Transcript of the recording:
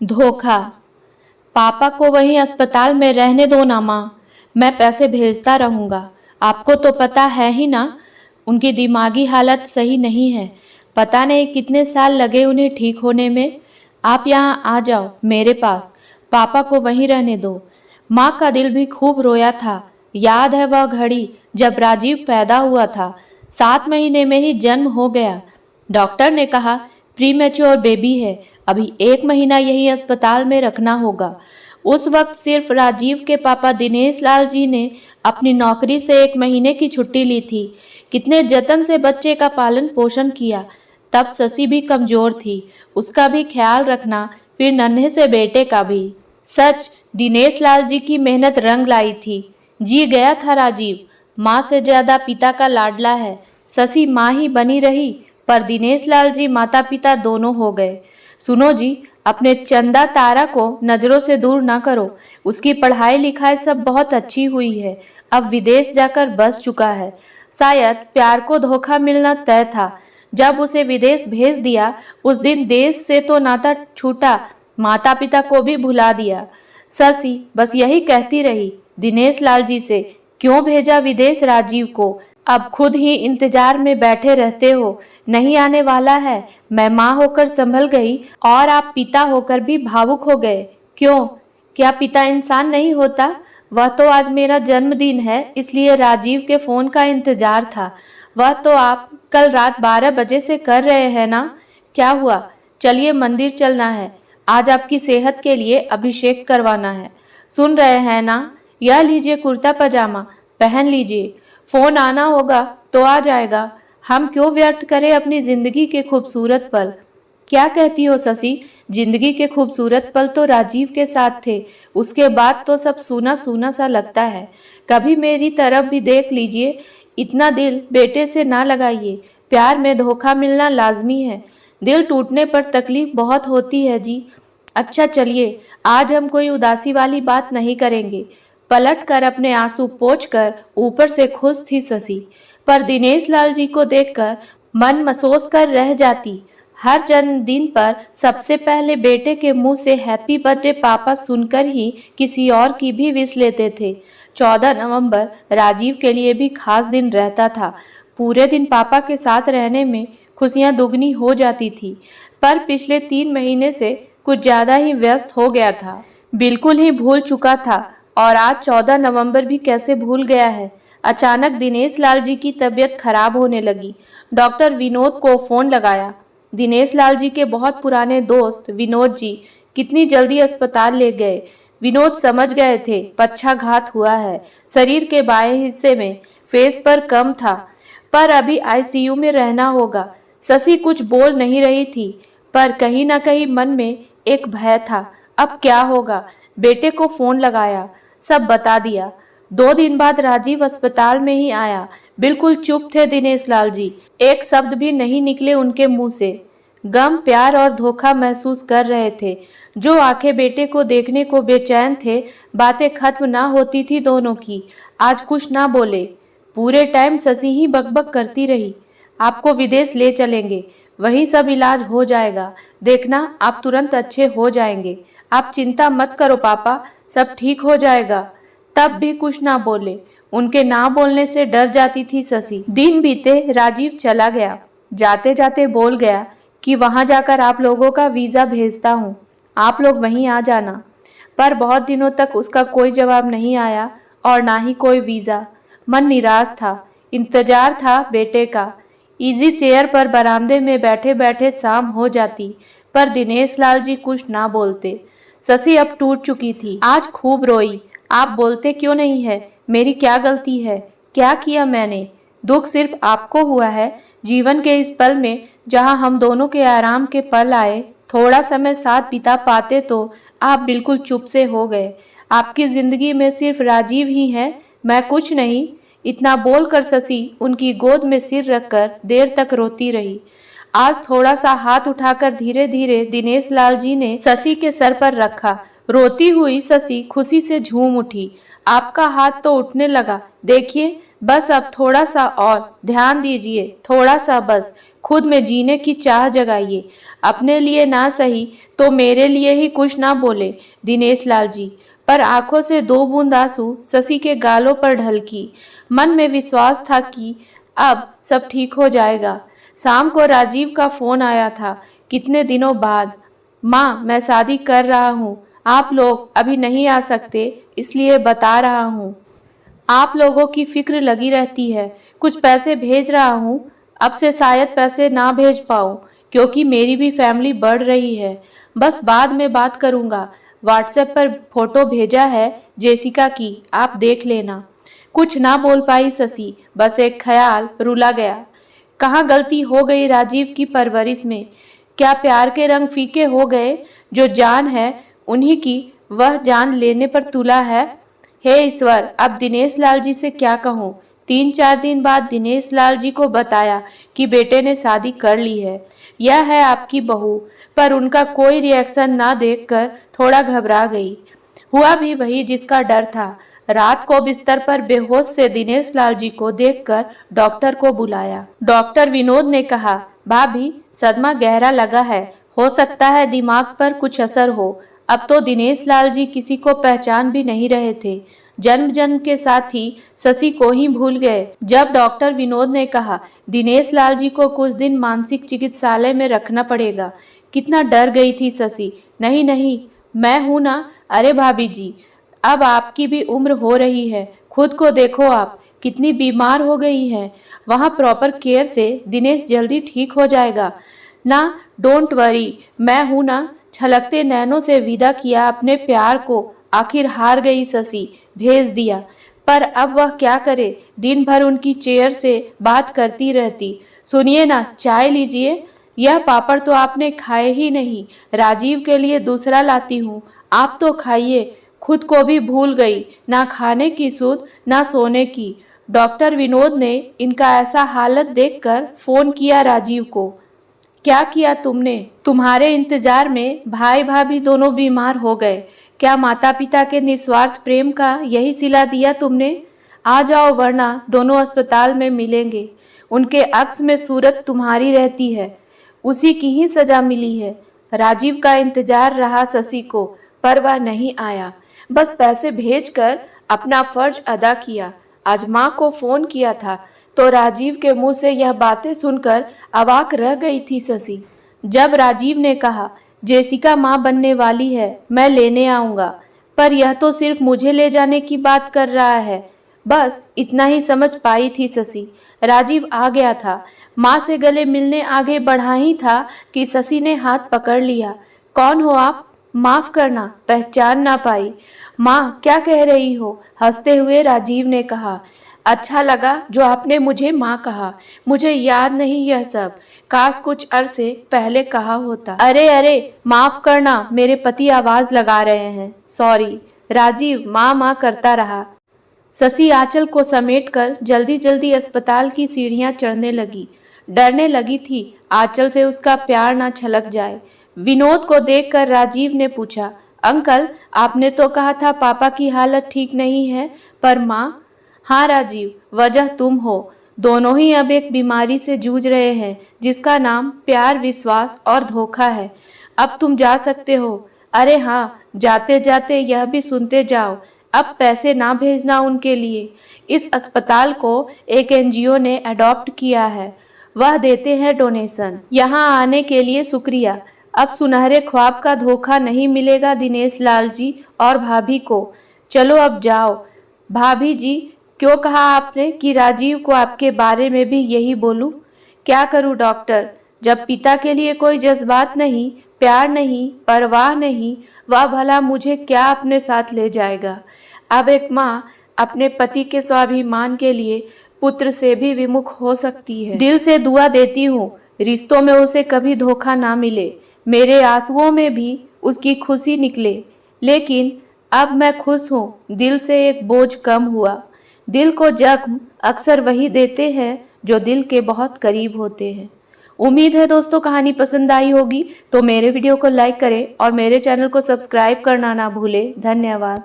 धोखा। पापा को वहीं अस्पताल में रहने दो ना माँ, मैं पैसे भेजता रहूँगा। आपको तो पता है ही ना, उनकी दिमागी हालत सही नहीं है। पता नहीं कितने साल लगे उन्हें ठीक होने में। आप यहाँ आ जाओ मेरे पास, पापा को वहीं रहने दो। माँ का दिल भी खूब रोया था। याद है वह घड़ी जब राजीव पैदा हुआ था, 7 महीने में ही जन्म हो गया। डॉक्टर ने कहा प्रीमेच्योर बेबी है, अभी 1 महीना यही अस्पताल में रखना होगा। उस वक्त सिर्फ राजीव के पापा दिनेश लाल जी ने अपनी नौकरी से 1 महीने की छुट्टी ली थी। कितने जतन से बच्चे का पालन पोषण किया। तब शशि भी कमजोर थी, उसका भी ख्याल रखना, फिर नन्हे से बेटे का भी। सच, दिनेश लाल जी की मेहनत रंग लाई थी। जी गया था राजीव, माँ से ज्यादा पिता का लाडला है। शशि माँ ही बनी रही, पर दिनेश लाल जी माता पिता दोनों हो गए। सुनो जी, अपने चंदा तारा को नजरों से दूर ना करो। उसकी पढ़ाई लिखाई सब बहुत अच्छी हुई है, अब विदेश जाकर बस चुका है। शायद प्यार को धोखा मिलना तय था। जब उसे विदेश भेज दिया, उस दिन देश से तो नाता छूटा, माता पिता को भी भुला दिया। शशि बस यही कहती रही दिनेश लाल जी से, क्यों भेजा विदेश राजीव को। अब खुद ही इंतजार में बैठे रहते हो, नहीं आने वाला है। मैं माँ होकर संभल गई और आप पिता होकर भी भावुक हो गए। क्यों, क्या पिता इंसान नहीं होता। वह तो आज मेरा जन्मदिन है, इसलिए राजीव के फोन का इंतजार था। वह तो आप कल रात 12 बजे से कर रहे हैं ना। क्या हुआ, चलिए मंदिर चलना है, आज आपकी सेहत के लिए अभिषेक करवाना है। सुन रहे हैं ना, यह लीजिए कुर्ता पजामा पहन लीजिए। फोन आना होगा तो आ जाएगा। हम क्यों व्यर्थ करें अपनी जिंदगी के खूबसूरत पल। क्या कहती हो शशि, जिंदगी के खूबसूरत पल तो राजीव के साथ थे, उसके बाद तो सब सूना सूना सा लगता है। कभी मेरी तरफ भी देख लीजिए, इतना दिल बेटे से ना लगाइए। प्यार में धोखा मिलना लाजमी है, दिल टूटने पर तकलीफ बहुत होती है जी। अच्छा चलिए, आज हम कोई उदासी वाली बात नहीं करेंगे। पलट कर अपने आंसू पोंछ कर ऊपर से खुश थी शशि, पर दिनेश लाल जी को देखकर मन मसोस कर रह जाती। हर जन्मदिन पर सबसे पहले बेटे के मुंह से हैप्पी बर्थडे पापा सुनकर ही किसी और की भी विश लेते थे। 14 नवंबर राजीव के लिए भी खास दिन रहता था। पूरे दिन पापा के साथ रहने में खुशियां दुगनी हो जाती थी, पर पिछले 3 महीने से कुछ ज्यादा ही व्यस्त हो गया था। बिल्कुल ही भूल चुका था, और आज 14 नवंबर भी कैसे भूल गया है। अचानक दिनेश लाल जी की तबीयत खराब होने लगी। डॉक्टर विनोद को फोन लगाया। दिनेश लाल जी के बहुत पुराने दोस्त विनोद जी कितनी जल्दी अस्पताल ले गए। विनोद समझ गए थे पक्षाघात हुआ है, शरीर के बाएं हिस्से में, फेस पर कम था, पर अभी आईसीयू में रहना होगा। शशि कुछ बोल नहीं रही थी, पर कहीं ना कहीं मन में एक भय था, अब क्या होगा। बेटे को फोन लगाया, सब बता दिया। 2 दिन बाद राजीव अस्पताल में ही आया। बिल्कुल चुप थे दिनेश लाल जी, एक शब्द भी नहीं निकले उनके मुंह से। गम, प्यार और धोखा महसूस कर रहे थे। जो आंखें बेटे को देखने को बेचैन थे, बातें खत्म ना होती थी दोनों की। आज कुछ ना बोले। पूरे टाइम शशि ही बकबक करती रही, आपको विदेश ले चलेंगे, वहीं सब इलाज हो जाएगा, देखना आप तुरंत अच्छे हो जाएंगे। आप चिंता मत करो पापा, सब ठीक हो जाएगा। तब भी कुछ ना बोले। उनके ना बोलने से डर जाती थी शशि। दिन बीते, राजीव चला गया। जाते जाते बोल गया कि वहां जाकर आप लोगों का वीजा भेजता हूँ, आप लोग वहीं आ जाना। पर बहुत दिनों तक उसका कोई जवाब नहीं आया और ना ही कोई वीजा। मन निराश था, इंतजार था बेटे का। इजी चेयर पर बरामदे में बैठे बैठे शाम हो जाती, पर दिनेश लाल जी कुछ ना बोलते। शशि अब टूट चुकी थी। आज खूब रोई। आप बोलते क्यों नहीं है, मेरी क्या गलती है, क्या किया मैंने। दुख सिर्फ आपको हुआ है। जीवन के इस पल में जहां हम दोनों के आराम के पल आए, थोड़ा समय साथ बिता पाते, तो आप बिल्कुल चुप से हो गए। आपकी जिंदगी में सिर्फ राजीव ही है, मैं कुछ नहीं। इतना बोलकर शशि उनकी गोद में सिर रखकर देर तक रोती रही। आज थोड़ा सा हाथ उठाकर धीरे धीरे दिनेश लाल जी ने शशि के सर पर रखा। रोती हुई शशि खुशी से झूम उठी। आपका हाथ तो उठने लगा, देखिए बस अब थोड़ा सा और ध्यान दीजिए, थोड़ा सा बस खुद में जीने की चाह जगाइए। अपने लिए ना सही तो मेरे लिए ही कुछ ना बोले दिनेश लाल जी। पर आंखों से 2 बूंद आंसू शशि के गालों पर ढलकी। मन में विश्वास था कि अब सब ठीक हो जाएगा। शाम को राजीव का फोन आया था, कितने दिनों बाद। माँ, मैं शादी कर रहा हूँ, आप लोग अभी नहीं आ सकते इसलिए बता रहा हूँ। आप लोगों की फिक्र लगी रहती है। कुछ पैसे भेज रहा हूँ, अब से शायद पैसे ना भेज पाऊँ क्योंकि मेरी भी फैमिली बढ़ रही है। बस बाद में बात करूँगा। व्हाट्सएप पर फोटो भेजा है जेसिका की, आप देख लेना। कुछ ना बोल पाई शशि, बस एक ख्याल रुला गया। कहाँ गलती हो गई राजीव की परवरिश में? क्या प्यार के रंग फीके हो गए? जो जान है उन्हीं की, वह जान लेने पर तुला है। हे ईश्वर, अब दिनेश लाल जी से क्या कहूँ। 3-4 दिन बाद दिनेश लाल जी को बताया कि बेटे ने शादी कर ली है, यह है आपकी बहू। पर उनका कोई रिएक्शन ना देखकर थोड़ा घबरा गई। हुआ भी वही जिसका डर था। रात को बिस्तर पर बेहोश से दिनेश लाल जी को देखकर डॉक्टर को बुलाया। डॉक्टर विनोद ने कहा, भाभी, सदमा गहरा लगा है, हो सकता है दिमाग पर कुछ असर हो। अब तो दिनेश लाल जी किसी को पहचान भी नहीं रहे थे। जन्म जन्म के साथ ही शशि को ही भूल गए। जब डॉक्टर विनोद ने कहा दिनेश लाल जी को कुछ दिन मानसिक चिकित्सालय में रखना पड़ेगा, कितना डर गई थी शशि। नहीं नहीं, मैं हूं ना। अरे भाभी जी, अब आपकी भी उम्र हो रही है, खुद को देखो आप कितनी बीमार हो गई हैं। वहाँ प्रॉपर केयर से दिनेश जल्दी ठीक हो जाएगा ना। डोंट वरी, मैं हूं ना। छलकते नैनों से विदा किया अपने प्यार को। आखिर हार गई शशि, भेज दिया। पर अब वह क्या करे, दिन भर उनकी चेयर से बात करती रहती। सुनिए ना, चाय लीजिए। यह पापड़ तो आपने खाए ही नहीं, राजीव के लिए दूसरा लाती हूँ, आप तो खाइए। खुद को भी भूल गई, ना खाने की सुध ना सोने की। डॉक्टर विनोद ने इनका ऐसा हालत देखकर फोन किया राजीव को। क्या किया तुमने? तुम्हारे इंतजार में भाई भाभी दोनों बीमार हो गए। क्या माता पिता के निस्वार्थ प्रेम का यही सिला दिया तुमने? आ जाओ वरना दोनों अस्पताल में मिलेंगे। उनके अक्स में सूरत तुम्हारी रहती है, उसी की ही सजा मिली है। राजीव का इंतजार रहा शशि को, पर वह नहीं आया। बस पैसे भेजकर अपना फर्ज अदा किया। आज माँ को फोन किया था तो राजीव के मुंह से यह बातें सुनकर अवाक रह गई थी शशि। जब राजीव ने कहा जेसिका माँ बनने वाली है, मैं लेने आऊँगा, पर यह तो सिर्फ मुझे ले जाने की बात कर रहा है। बस इतना ही समझ पाई थी शशि। राजीव आ गया था, माँ से गले मिलने आगे बढ़ा ही था कि शशि ने हाथ पकड़ लिया। कौन हो आप? माफ करना, पहचान ना पाई। माँ, क्या कह रही हो? हंसते हुए राजीव ने कहा। अच्छा लगा जो आपने मुझे माँ कहा, मुझे याद नहीं यह सब, काश कुछ अरसे पहले कहा होता। अरे अरे, माफ करना, मेरे पति आवाज लगा रहे हैं, सॉरी। राजीव माँ माँ करता रहा। शशि आंचल को समेटकर जल्दी जल्दी अस्पताल की सीढ़ियां चढ़ने लगी। डरने लगी थी आंचल से उसका प्यार ना छलक जाए। विनोद को देखकर राजीव ने पूछा, अंकल, आपने तो कहा था पापा की हालत ठीक नहीं है, पर माँ? हाँ राजीव, वजह तुम हो। दोनों ही अब एक बीमारी से जूझ रहे हैं जिसका नाम प्यार, विश्वास और धोखा है। अब तुम जा सकते हो। अरे हाँ, जाते जाते यह भी सुनते जाओ, अब पैसे ना भेजना उनके लिए। इस अस्पताल को एक एनजीओ ने अडॉप्ट किया है, वह देते हैं डोनेशन। यहाँ आने के लिए शुक्रिया। अब सुनहरे ख्वाब का धोखा नहीं मिलेगा दिनेश लाल जी और भाभी को। चलो अब जाओ। भाभी जी, क्यों कहा आपने कि राजीव को आपके बारे में भी यही बोलूं? क्या करूं डॉक्टर, जब पिता के लिए कोई जज्बात नहीं, प्यार नहीं, परवाह नहीं, वह भला मुझे क्या अपने साथ ले जाएगा। अब एक माँ अपने पति के स्वाभिमान के लिए पुत्र से भी विमुख हो सकती है। दिल से दुआ देती हूँ रिश्तों में उसे कभी धोखा ना मिले, मेरे आंसुओं में भी उसकी खुशी निकले। लेकिन अब मैं खुश हूँ, दिल से एक बोझ कम हुआ। दिल को जख्म अक्सर वही देते हैं जो दिल के बहुत करीब होते हैं। उम्मीद है दोस्तों कहानी पसंद आई होगी, तो मेरे वीडियो को लाइक करें और मेरे चैनल को सब्सक्राइब करना ना भूलें। धन्यवाद।